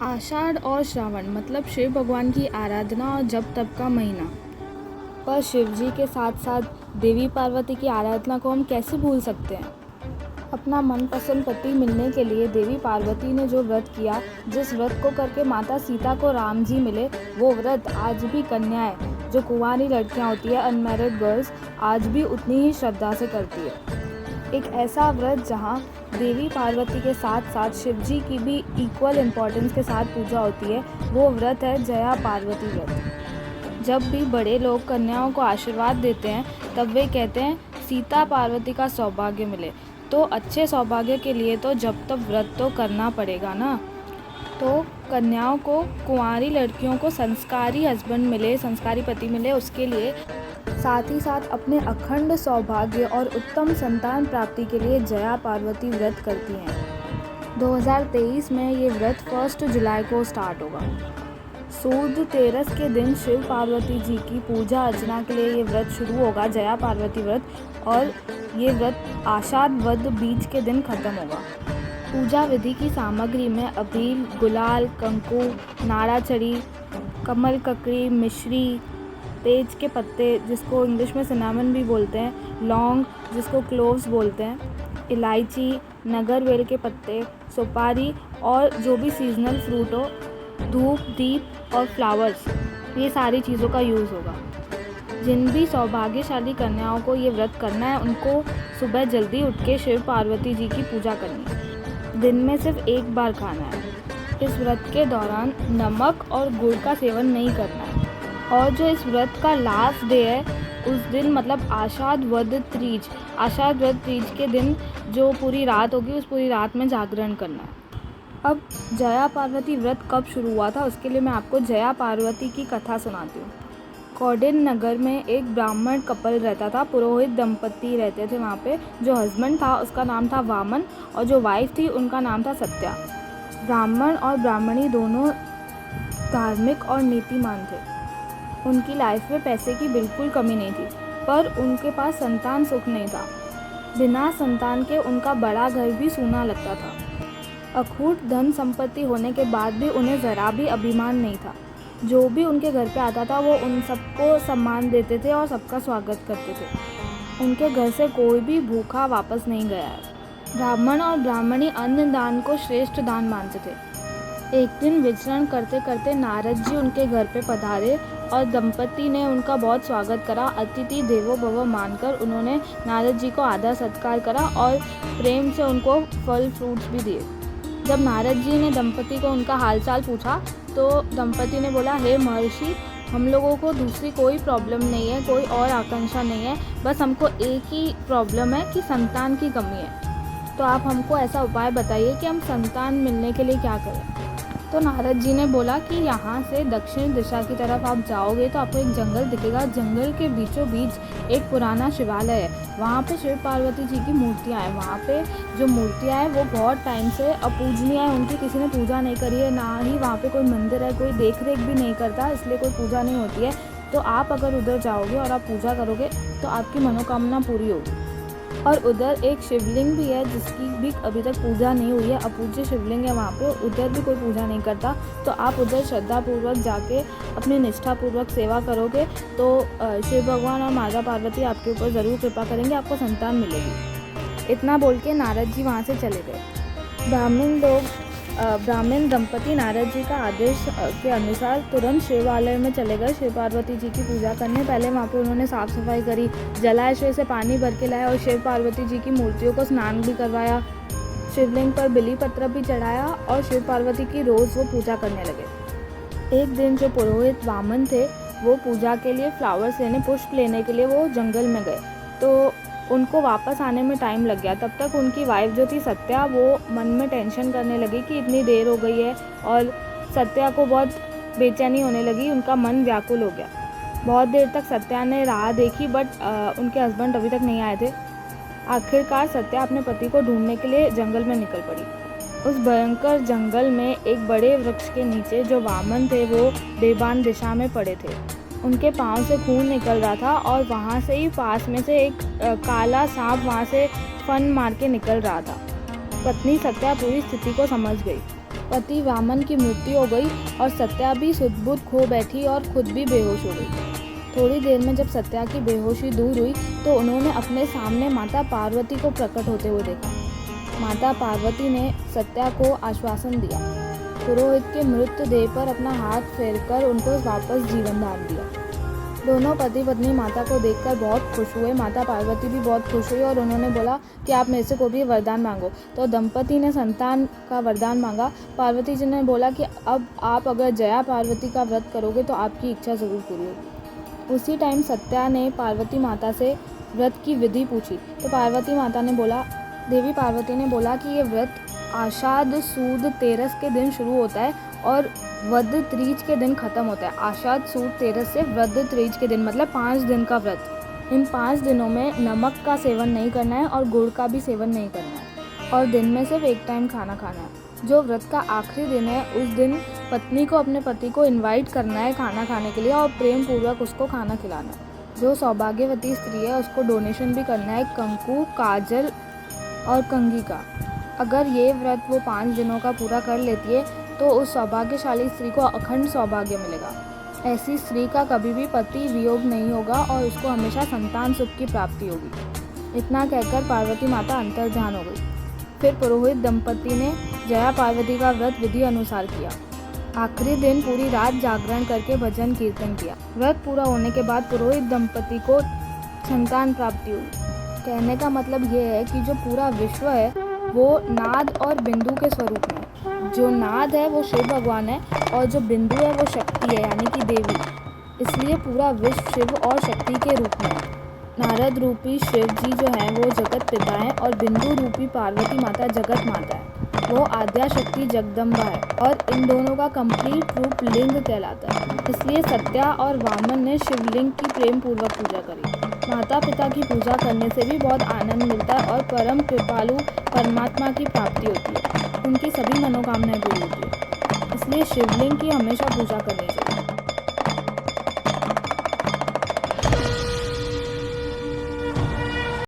आषाढ़ और श्रावण मतलब शिव भगवान की आराधना और जप तप का महीना। पर शिव जी के साथ साथ देवी पार्वती की आराधना को हम कैसे भूल सकते हैं। अपना मनपसंद पति मिलने के लिए देवी पार्वती ने जो व्रत किया, जिस व्रत को करके माता सीता को राम जी मिले, वो व्रत आज भी कन्याएं जो कुंवारी लड़कियां होती है, अनमैरिड गर्ल्स, आज भी उतनी ही श्रद्धा से करती है। एक ऐसा व्रत जहाँ देवी पार्वती के साथ साथ शिव जी की भी इक्वल इम्पोर्टेंस के साथ पूजा होती है, वो व्रत है जया पार्वती व्रत। जब भी बड़े लोग कन्याओं को आशीर्वाद देते हैं तब वे कहते हैं सीता पार्वती का सौभाग्य मिले। तो अच्छे सौभाग्य के लिए तो जब तक व्रत तो करना पड़ेगा ना। तो कन्याओं को, कुंवारी लड़कियों को संस्कारी हस्बैंड मिले, संस्कारी पति मिले, उसके लिए साथ ही साथ अपने अखंड सौभाग्य और उत्तम संतान प्राप्ति के लिए जया पार्वती व्रत करती हैं। 2023 में ये व्रत 1 जुलाई को स्टार्ट होगा। सूद तेरस के दिन शिव पार्वती जी की पूजा अर्चना के लिए ये व्रत शुरू होगा, जया पार्वती व्रत, और ये व्रत आषाढ़ वद बीज के दिन ख़त्म होगा। पूजा विधि की सामग्री में अबील, गुलाल, कंकु, नाड़ाचड़ी, कमल ककड़ी, मिश्री, तेज के पत्ते जिसको इंग्लिश में सिनामन भी बोलते हैं, लौंग जिसको क्लोव्स बोलते हैं, इलायची, नगरवेल के पत्ते, सुपारी और जो भी सीजनल फ्रूट हो, धूप, दीप और फ्लावर्स, ये सारी चीज़ों का यूज़ होगा। जिन भी सौभाग्यशाली कन्याओं को ये व्रत करना है, उनको सुबह जल्दी उठ के शिव पार्वती जी की पूजा करनी है। दिन में सिर्फ एक बार खाना है। इस व्रत के दौरान नमक और गुड़ का सेवन नहीं करना है। और जो इस व्रत का लास्ट डे है, उस दिन मतलब आषाढ़ वद तीज, आषाढ़ वद तीज के दिन जो पूरी रात होगी, उस पूरी रात में जागरण करना है। अब जया पार्वती व्रत कब शुरू हुआ था, उसके लिए मैं आपको जया पार्वती की कथा सुनाती हूँ। कौंडिन्य नगर में एक ब्राह्मण कपल रहता था, पुरोहित दंपति रहते थे वहाँ पे। जो हस्बैंड था उसका नाम था वामन और जो वाइफ थी उनका नाम था सत्या। ब्राह्मण और ब्राह्मणी दोनों धार्मिक और नीतिमान थे। उनकी लाइफ में पैसे की बिल्कुल कमी नहीं थी, पर उनके पास संतान सुख नहीं था। बिना संतान के उनका बड़ा घर भी सूना लगता था। अखूट धन संपत्ति होने के बाद भी उन्हें ज़रा भी अभिमान नहीं था। जो भी उनके घर पे आता था वो उन सबको सम्मान देते थे और सबका स्वागत करते थे। उनके घर से कोई भी भूखा वापस नहीं गया है। ब्राह्मण और ब्राह्मणी अन्न दान को श्रेष्ठ दान मानते थे। एक दिन विचरण करते करते नारद जी उनके घर पे पधारे और दंपति ने उनका बहुत स्वागत करा। अतिथि देवो भव मानकर उन्होंने नारद जी को आदर सत्कार करा और प्रेम से उनको फल फ्रूट्स भी दिए। जब नारद जी ने दंपति को उनका हालचाल पूछा तो दंपति ने बोला, हे महर्षि, हम लोगों को दूसरी कोई प्रॉब्लम नहीं है, कोई और आकांक्षा नहीं है, बस हमको एक ही प्रॉब्लम है कि संतान की कमी है। तो आप हमको ऐसा उपाय बताइए कि हम संतान मिलने के लिए क्या करें। तो नारद जी ने बोला कि यहाँ से दक्षिण दिशा की तरफ आप जाओगे तो आपको एक जंगल दिखेगा। जंगल के बीचों बीच एक पुराना शिवालय है। वहाँ पे शिव पार्वती जी की मूर्तियाँ हैं। वहाँ पे जो मूर्तियाँ हैं वो बहुत टाइम से अपूजनीय है, उनकी किसी ने पूजा नहीं करी है, ना ही वहाँ पे कोई मंदिर है, कोई देख रेख भी नहीं करता, इसलिए कोई पूजा नहीं होती है। तो आप अगर उधर जाओगे और आप पूजा करोगे तो आपकी मनोकामना पूरी होगी। और उधर एक शिवलिंग भी है जिसकी भी अभी तक पूजा नहीं हुई है, अपूज्य शिवलिंग है वहाँ पे, उधर भी कोई पूजा नहीं करता। तो आप उधर श्रद्धापूर्वक जाके अपनी निष्ठापूर्वक सेवा करोगे तो शिव भगवान और माता पार्वती आपके ऊपर ज़रूर कृपा करेंगे, आपको संतान मिलेगी। इतना बोल के नारद जी वहाँ से चले गए। ब्राह्मण दंपति नारद जी का आदेश के अनुसार तुरंत शिवालय में चले गए शिव पार्वती जी की पूजा करने। पहले वहाँ पे उन्होंने साफ़ सफाई करी, जलाशय से पानी भर के लाया और शिव पार्वती जी की मूर्तियों को स्नान भी करवाया। शिवलिंग पर बिली पत्र भी चढ़ाया और शिव पार्वती की रोज़ वो पूजा करने लगे। एक दिन जो पुरोहित वामन थे वो पूजा के लिए फ्लावर्स लेने, पुष्प लेने के लिए वो जंगल में गए। तो उनको वापस आने में टाइम लग गया। तब तक उनकी वाइफ जो थी सत्या, वो मन में टेंशन करने लगी कि इतनी देर हो गई है, और सत्या को बहुत बेचैनी होने लगी, उनका मन व्याकुल हो गया। बहुत देर तक सत्या ने राह देखी बट उनके हस्बैंड अभी तक नहीं आए थे। आखिरकार सत्या अपने पति को ढूंढने के लिए जंगल में निकल पड़ी। उस भयंकर जंगल में एक बड़े वृक्ष के नीचे जो वामन थे वो बेबान दिशा में पड़े थे। उनके पाँव से खून निकल रहा था और वहाँ से ही पास में से एक काला सांप वहाँ से फन मार के निकल रहा था। पत्नी सत्या पूरी स्थिति को समझ गई। पति वामन की मृत्यु हो गई और सत्या भी सुध-बुध खो बैठी और खुद भी बेहोश हो गई। थोड़ी देर में जब सत्या की बेहोशी दूर हुई तो उन्होंने अपने सामने माता पार्वती को प्रकट होते हुए देखा। माता पार्वती ने सत्या को आश्वासन दिया। पुरोहित के मृत देह पर अपना हाथ फेरकर उनको वापस जीवन दान दिया। दोनों पति पत्नी माता को देखकर बहुत खुश हुए। माता पार्वती भी बहुत खुश हुई और उन्होंने बोला कि आप मेरे से कोई भी वरदान मांगो। तो दंपति ने संतान का वरदान मांगा। पार्वती जी ने बोला कि अब आप अगर जया पार्वती का व्रत करोगे तो आपकी इच्छा ज़रूर पूरी होगी। उसी टाइम सत्या ने पार्वती माता से व्रत की विधि पूछी तो देवी पार्वती ने बोला कि ये व्रत आषाढ़ सुद तेरस के दिन शुरू होता है और वद त्रीज के दिन ख़त्म होता है। आषाढ़ सुद तेरस से वद त्रीज के दिन मतलब 5 दिन का व्रत। इन 5 दिनों में नमक का सेवन नहीं करना है और गुड़ का भी सेवन नहीं करना है और दिन में सिर्फ एक टाइम खाना खाना है। जो व्रत का आखिरी दिन है उस दिन पत्नी को अपने पति को इनवाइट करना है खाना खाने के लिए और प्रेम पूर्वक उसको खाना खिलाना है। जो सौभाग्यवती स्त्री है उसको डोनेशन भी करना है कंकु, काजल और कंघी का। अगर ये व्रत वो 5 दिनों का पूरा कर लेती है तो उस सौभाग्यशाली स्त्री को अखंड सौभाग्य मिलेगा। ऐसी स्त्री का कभी भी पति वियोग नहीं होगा और उसको हमेशा संतान सुख की प्राप्ति होगी। इतना कहकर पार्वती माता अंतर्ध्यान हो गई। फिर पुरोहित दंपति ने जया पार्वती का व्रत विधि अनुसार किया। आखिरी दिन पूरी रात जागरण करके भजन कीर्तन किया। व्रत पूरा होने के बाद पुरोहित दंपति को संतान प्राप्ति हुई। कहने का मतलब ये है कि जो पूरा विश्व है वो नाद और बिंदु के स्वरूप में। जो नाद है वो शिव भगवान है और जो बिंदु है वो शक्ति है यानी कि देवी। इसलिए पूरा विश्व शिव और शक्ति के रूप में है। नारद रूपी शिव जी जो हैं वो जगत पिता हैं और बिंदु रूपी पार्वती माता जगत माता है। वो आद्या शक्ति जगदम्बा है और इन दोनों का कंप्लीट रूप लिंग कहलाता है। इसलिए सत्या और वामन ने शिवलिंग की प्रेम पूर्वक पूजा करी। माता पिता की पूजा करने से भी बहुत आनंद मिलता है और परम कृपालु परमात्मा की प्राप्ति होती है। उनकी सभी मनोकामनाएं पूरी होती है। इसलिए शिवलिंग की हमेशा पूजा करनी चाहिए।